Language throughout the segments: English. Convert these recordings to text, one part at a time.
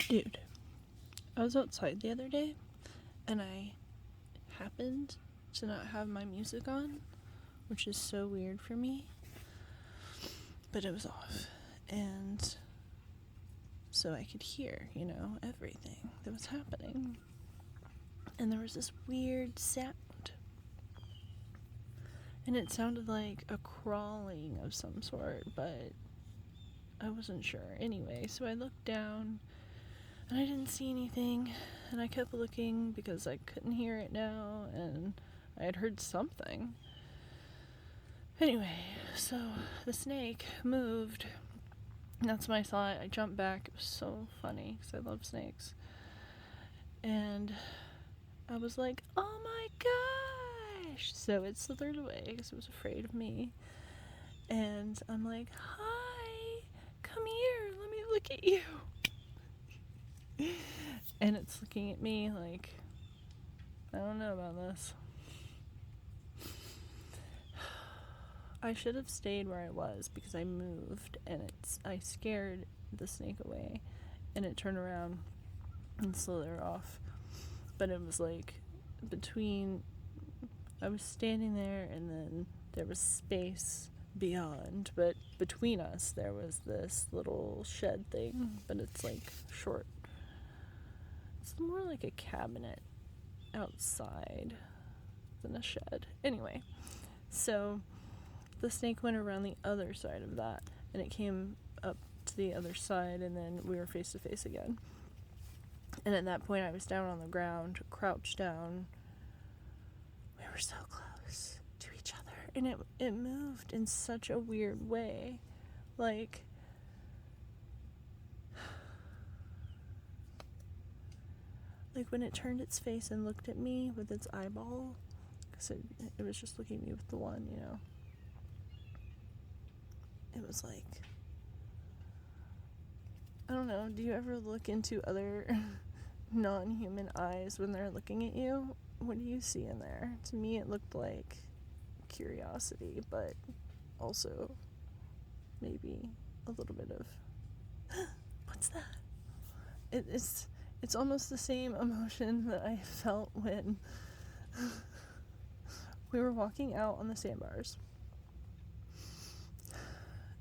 Dude, I was outside the other day and I happened to not have my music on, which is so weird for me, but it was off. And so I could hear, everything that was happening. And there was this weird sound. And it sounded like a crawling of some sort, but I wasn't sure. Anyway, so I looked down and I didn't see anything, and I kept looking because I couldn't hear it now, and I had heard something. Anyway, so the snake moved. That's when I saw it. I jumped back. It was so funny because I love snakes. And I was like, oh my gosh! So it slithered away because it was afraid of me. And I'm like, hi, come here, let me look at you. And it's looking at me like, I don't know about this. I should have stayed where I was because I moved and I scared the snake away, and it turned around and slithered off. But it was like I was standing there and then there was space beyond, but between us there was this little shed thing, but it's like short. It's more like a cabinet outside than a shed. Anyway, so the snake went around the other side of that, and it came up to the other side, and then we were face to face again. And at that point I was down on the ground, crouched down. We were so close to each other, and it moved in such a weird way. Like when it turned its face and looked at me with its eyeball, because it was just looking at me with the one, It was like, I don't know, do you ever look into other non-human eyes when they're looking at you? What do you see in there? To me it looked like curiosity, but also maybe a little bit of what's that? It's almost the same emotion that I felt when we were walking out on the sandbars.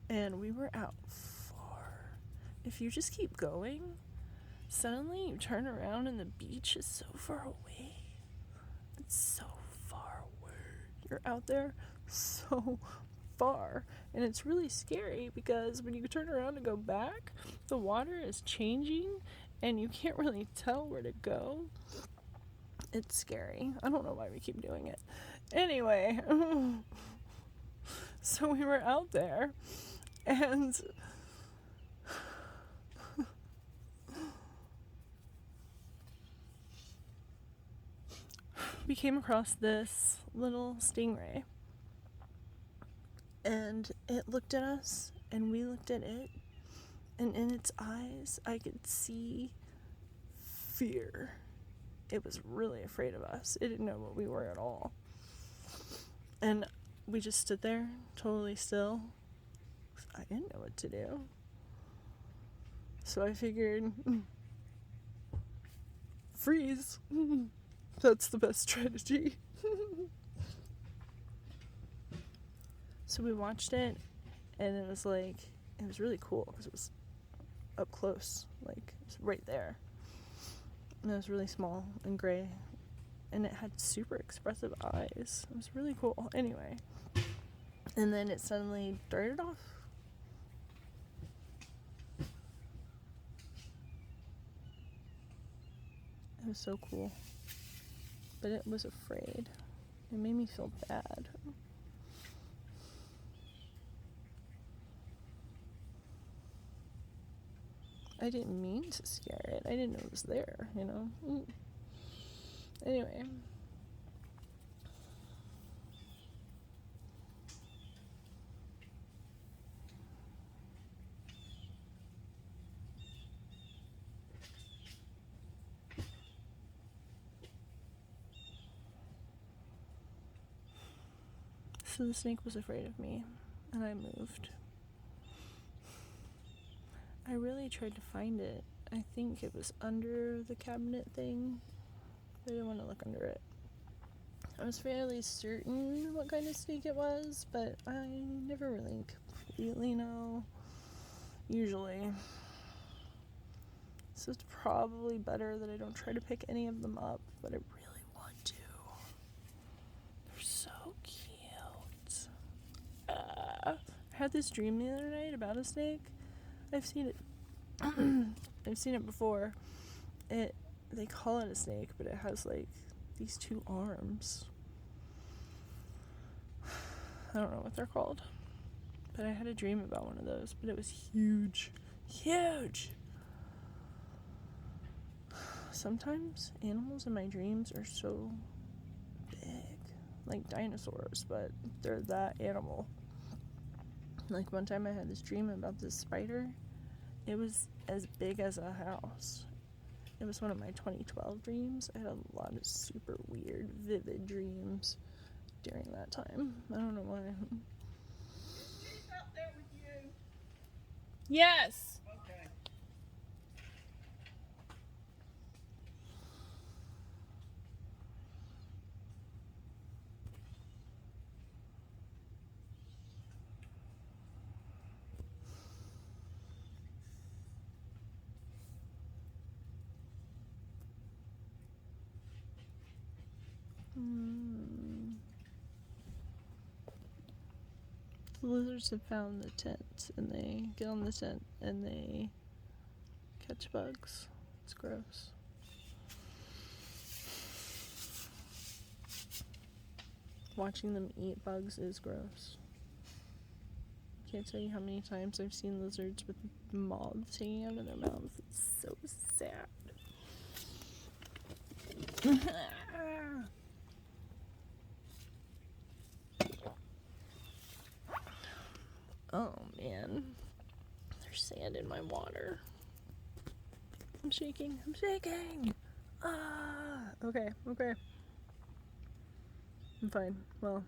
And we were out far. If you just keep going, suddenly you turn around and the beach is so far away. It's so far away. You're out there so far. And it's really scary because when you turn around and go back, the water is changing and you can't really tell where to go. It's scary. I don't know why we keep doing it. Anyway, so we were out there, and we came across this little stingray, and it looked at us and we looked at it, and in its eyes I could see fear. It was really afraid of us. It didn't know what we were at all. And we just stood there totally still. I didn't know what to do. So I figured, freeze. That's the best strategy. So we watched it, and it was really cool because it was up close, like it was right there. And it was really small and gray, and it had super expressive eyes. It was really cool. Anyway, and then it suddenly darted off. It was so cool, but it was afraid. It made me feel bad. I didn't mean to scare it. I didn't know it was there, Anyway. So the snake was afraid of me, and I moved. I really tried to find it. I think it was under the cabinet thing. I didn't want to look under it. I was fairly certain what kind of snake it was, but I never really completely know, usually. So it's probably better that I don't try to pick any of them up, but I really want to. They're so cute. I had this dream the other night about a snake. I've seen it. I've seen it before. They call it a snake, but it has like these two arms. I don't know what they're called, but I had a dream about one of those, but it was huge. Huge! Sometimes animals in my dreams are so big, like dinosaurs, but they're that animal. Like one time I had this dream about this spider. It was as big as a house. It was one of my 2012 dreams. I had a lot of super weird, vivid dreams during that time. I don't know why. She's up there with you. Yes! Okay. The lizards have found the tent, and they get on the tent and they catch bugs. It's gross. Watching them eat bugs is gross. Can't tell you how many times I've seen lizards with moths hanging out of their mouths. It's so sad. Oh man, there's sand in my water. I'm shaking. Okay. I'm fine. Well,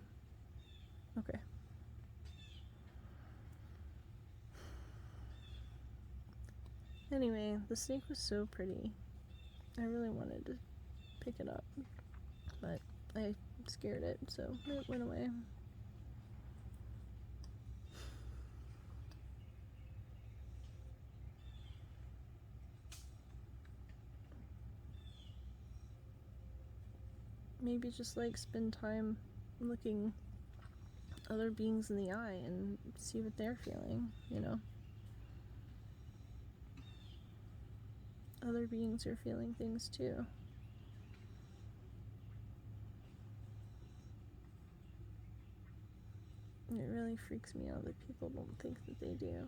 okay. Anyway, the snake was so pretty. I really wanted to pick it up, but I scared it, so it went away. Maybe just like spend time looking other beings in the eye and see what they're feeling, you know? Other beings are feeling things too. It really freaks me out that people don't think that they do.